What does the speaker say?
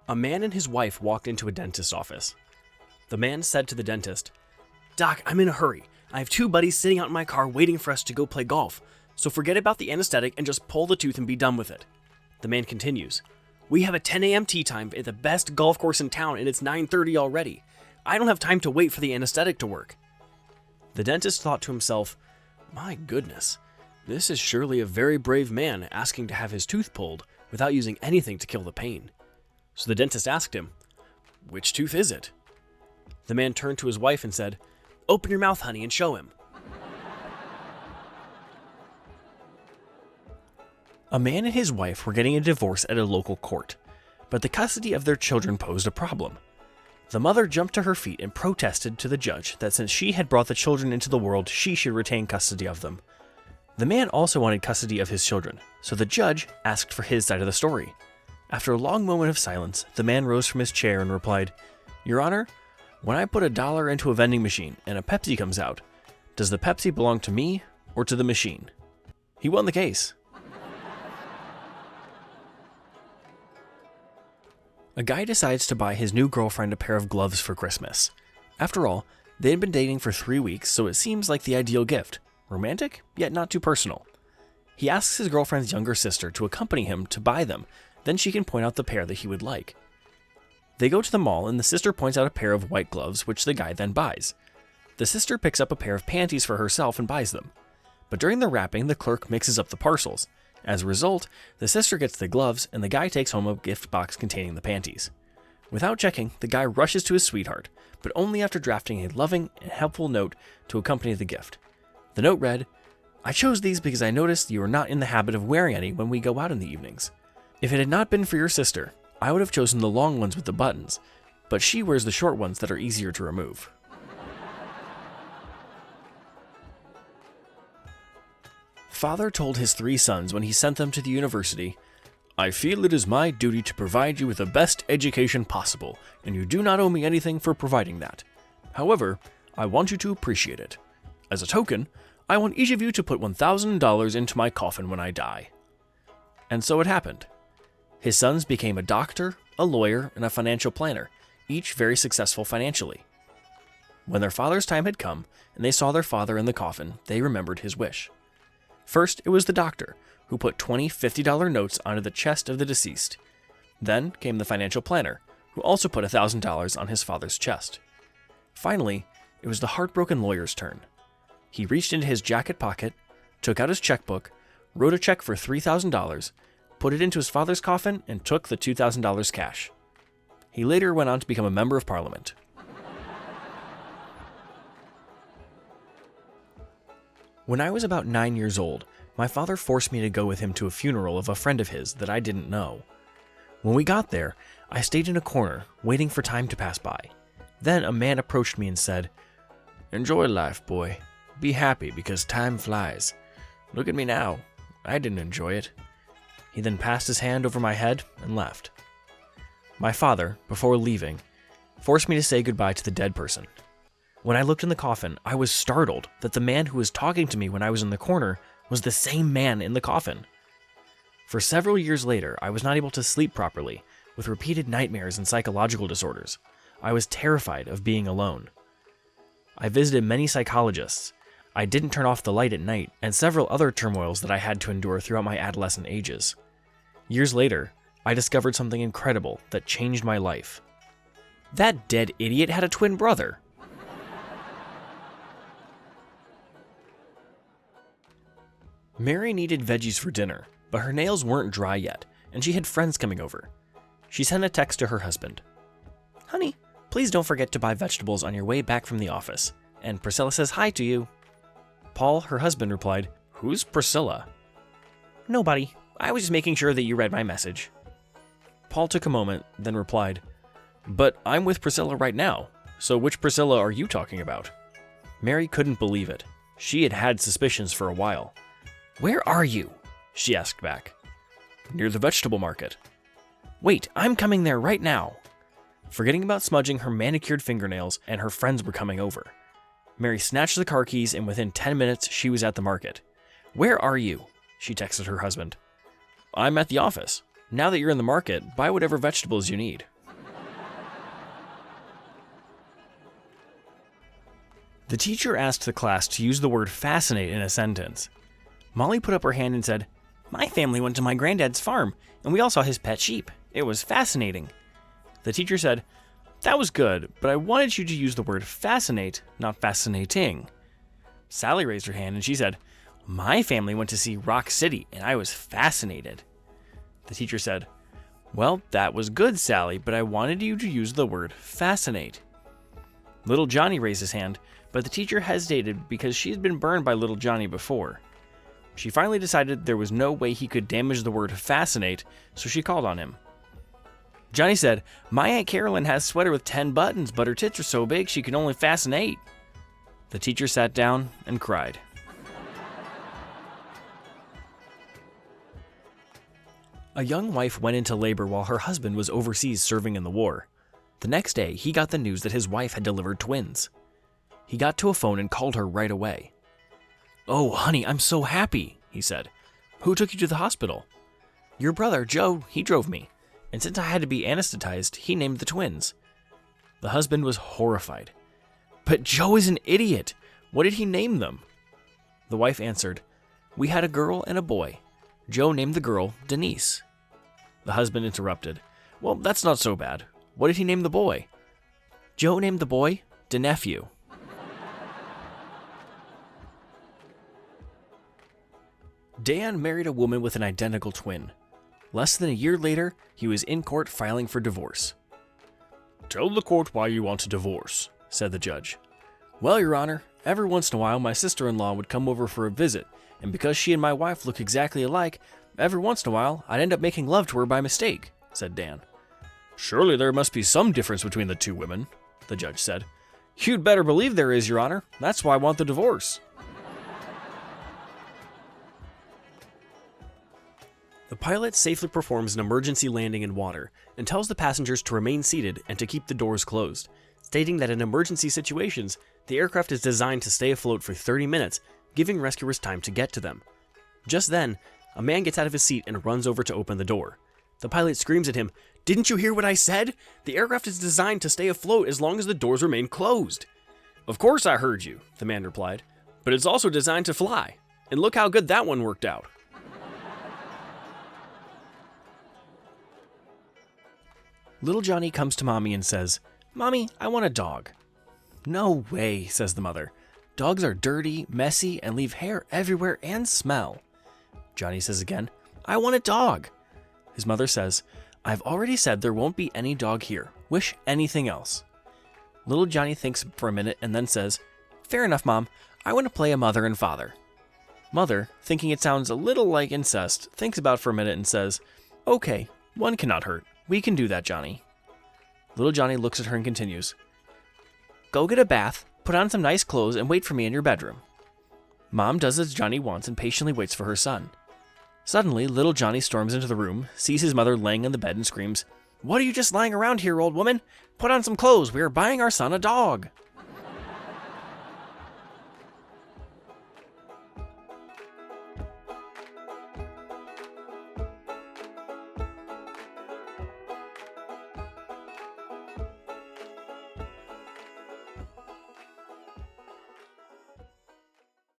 A man and his wife walked into a dentist's office. The man said to the dentist, "Doc, I'm in a hurry. I have two buddies sitting out in my car waiting for us to go play golf, so forget about the anesthetic and just pull the tooth and be done with it." The man continues, "We have a 10 a.m. tee time at the best golf course in town and it's 9:30 already. I don't have time to wait for the anesthetic to work." The dentist thought to himself, "My goodness, this is surely a very brave man asking to have his tooth pulled without using anything to kill the pain." So the dentist asked him, "Which tooth is it?" The man turned to his wife and said, "Open your mouth, honey, and show him." A man and his wife were getting a divorce at a local court, but the custody of their children posed a problem. The mother jumped to her feet and protested to the judge that since she had brought the children into the world, she should retain custody of them. The man also wanted custody of his children, so the judge asked for his side of the story. After a long moment of silence, the man rose from his chair and replied, "Your Honor, when I put $1 into a vending machine and a Pepsi comes out, does the Pepsi belong to me or to the machine?" He won the case. A guy decides to buy his new girlfriend a pair of gloves for Christmas. After all, they had been dating for 3 weeks, so it seems like the ideal gift. Romantic, yet not too personal. He asks his girlfriend's younger sister to accompany him to buy them, then she can point out the pair that he would like. They go to the mall and the sister points out a pair of white gloves, which the guy then buys. The sister picks up a pair of panties for herself and buys them. But during the wrapping, the clerk mixes up the parcels. As a result, the sister gets the gloves and the guy takes home a gift box containing the panties. Without checking, the guy rushes to his sweetheart, but only after drafting a loving and helpful note to accompany the gift. The note read, "I chose these because I noticed you are not in the habit of wearing any when we go out in the evenings. If it had not been for your sister, I would have chosen the long ones with the buttons, but she wears the short ones that are easier to remove." Father told his 3 sons when he sent them to the university, "I feel it is my duty to provide you with the best education possible, and you do not owe me anything for providing that. However, I want you to appreciate it. As a token, I want each of you to put $1,000 into my coffin when I die." And so it happened. His sons became a doctor, a lawyer, and a financial planner, each very successful financially. When their father's time had come, and they saw their father in the coffin, they remembered his wish. First, it was the doctor, who put 20 $50 notes onto the chest of the deceased. Then came the financial planner, who also put $1,000 on his father's chest. Finally, it was the heartbroken lawyer's turn. He reached into his jacket pocket, took out his checkbook, wrote a check for $3,000, put it into his father's coffin, and took the $2,000 cash. He later went on to become a member of parliament. When I was about 9 years old, my father forced me to go with him to a funeral of a friend of his that I didn't know. When we got there, I stayed in a corner, waiting for time to pass by. Then a man approached me and said, "Enjoy life, boy. Be happy because time flies. Look at me now. I didn't enjoy it." He then passed his hand over my head and left. My father, before leaving, forced me to say goodbye to the dead person. When I looked in the coffin, I was startled that the man who was talking to me when I was in the corner was the same man in the coffin. For several years later, I was not able to sleep properly, with repeated nightmares and psychological disorders. I was terrified of being alone. I visited many psychologists. I didn't turn off the light at night, and several other turmoils that I had to endure throughout my adolescent ages. Years later, I discovered something incredible that changed my life. That dead idiot had a twin brother. Mary needed veggies for dinner, but her nails weren't dry yet, and she had friends coming over. She sent a text to her husband. "Honey, please don't forget to buy vegetables on your way back from the office. And Priscilla says hi to you." Paul, her husband, replied, "Who's Priscilla?" "Nobody. I was just making sure that you read my message." Paul took a moment, then replied, "But I'm with Priscilla right now, so which Priscilla are you talking about?" Mary couldn't believe it. She had had suspicions for a while. "Where are you?" she asked back. "Near the vegetable market." "Wait, I'm coming there right now." Forgetting about smudging her manicured fingernails, and her friends were coming over. Mary snatched the car keys, and within 10 minutes, she was at the market. "Where are you?" she texted her husband. "I'm at the office. Now that you're in the market, buy whatever vegetables you need." The teacher asked the class to use the word fascinate in a sentence. Molly put up her hand and said, "My family went to my granddad's farm, and we all saw his pet sheep. It was fascinating." The teacher said, "That was good, but I wanted you to use the word fascinate, not fascinating." Sally raised her hand and she said, "My family went to see Rock City, and I was fascinated." The teacher said, "Well, that was good, Sally, but I wanted you to use the word fascinate." Little Johnny raised his hand, but the teacher hesitated because she had been burned by Little Johnny before. She finally decided there was no way he could damage the word fascinate, so she called on him. Johnny said, "My Aunt Carolyn has a sweater with 10 buttons, but her tits are so big she can only fasten 8. The teacher sat down and cried. A young wife went into labor while her husband was overseas serving in the war. The next day, he got the news that his wife had delivered twins. He got to a phone and called her right away. "Oh, honey, I'm so happy," he said. "Who took you to the hospital?" "Your brother, Joe, he drove me. And since I had to be anesthetized, he named the twins." The husband was horrified. "But Joe is an idiot. What did he name them?" The wife answered, "We had a girl and a boy. Joe named the girl Denise." The husband interrupted, "Well, that's not so bad. What did he name the boy?" "Joe named the boy DeNephew." Dan married a woman with an identical twin. Less than a year later, he was in court filing for divorce. "Tell the court why you want a divorce," said the judge. "Well, Your Honor, every once in a while my sister-in-law would come over for a visit, and because she and my wife look exactly alike, every once in a while I'd end up making love to her by mistake," said Dan. "Surely there must be some difference between the two women," the judge said. "You'd better believe there is, Your Honor. That's why I want the divorce." The pilot safely performs an emergency landing in water and tells the passengers to remain seated and to keep the doors closed, stating that in emergency situations, the aircraft is designed to stay afloat for 30 minutes, giving rescuers time to get to them. Just then, a man gets out of his seat and runs over to open the door. The pilot screams at him, "Didn't you hear what I said? The aircraft is designed to stay afloat as long as the doors remain closed." "Of course I heard you," the man replied, "but it's also designed to fly. And look how good that one worked out." Little Johnny comes to Mommy and says, "Mommy, I want a dog." "No way," says the mother. "Dogs are dirty, messy, and leave hair everywhere and smell." Johnny says again, "I want a dog." His mother says, "I've already said there won't be any dog here. Wish anything else." Little Johnny thinks for a minute and then says, "Fair enough, Mom. I want to play a mother and father." Mother, thinking it sounds a little like incest, thinks about it for a minute and says, "Okay, one cannot hurt. We can do that, Johnny." Little Johnny looks at her and continues, "Go get a bath, put on some nice clothes, and wait for me in your bedroom." Mom does as Johnny wants and patiently waits for her son. Suddenly, little Johnny storms into the room, sees his mother laying on the bed and screams, "What are you just lying around here, old woman? Put on some clothes. We are buying our son a dog."